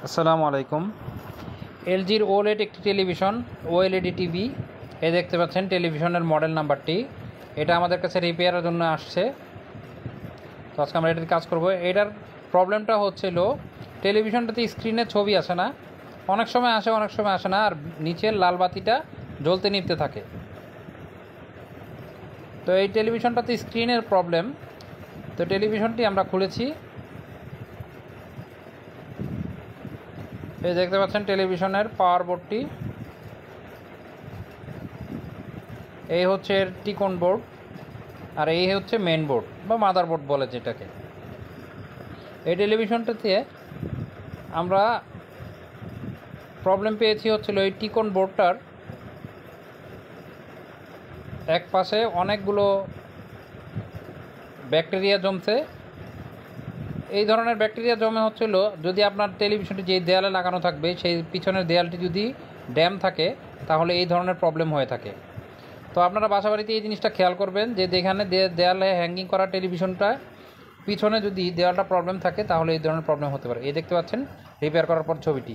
আসসালামু আলাইকুম। এলজির ওএলইডি একটি টেলিভিশন, ওএলইডি টিভি। এই দেখতে পাচ্ছেন টেলিভিশনের মডেল নাম্বারটি। এটা আমাদের কাছে রিপেয়ারের জন্য আসছে, তো আজকে আমরা এটার কাজ করব। এটার প্রবলেমটা হচ্ছিল টেলিভিশনটাতে স্ক্রিনে ছবি আসে না, অনেক সময় আসে অনেক সময় আসে না, আর নিচের লাল বাতিটা জ্বলতে নিভতে থাকে। তো এই টেলিভিশনটাতে স্ক্রিনের প্রবলেম। তো টেলিভিশনটি আমরা খুলেছি, এই দেখতে পাচ্ছেন টেলিভিশনের পাওয়ার বোর্ডটি। এই হচ্ছে এর টিকন বোর্ড, আর এই হচ্ছে মেন বোর্ড বা মাদার বোর্ড বলে যেটাকে। এই টেলিভিশনটাতে আমরা প্রবলেম পেয়েছি হচ্ছিল এই টিকন বোর্ডটার এক পাশে অনেকগুলো ব্যাকটেরিয়া জমছে। এই ধরনের ব্যাকটেরিয়া জমে হচ্ছিল যদি আপনার টেলিভিশনটি যেই দেয়ালে লাগানো থাকবে সেই পিছনের দেয়ালটি যদি ড্যাম থাকে তাহলে এই ধরনের প্রবলেম হয়ে থাকে। তো আপনারা বাসাবাড়িতে এই জিনিসটা খেয়াল করবেন যে যেখানে দেয়ালে হ্যাঙ্গিং করা টেলিভিশনটা পিছনে যদি দেওয়ালটা প্রবলেম থাকে তাহলে এই ধরনের প্রবলেম হতে পারে। এই দেখতে পাচ্ছেন রিপেয়ার করার পর ছবিটি।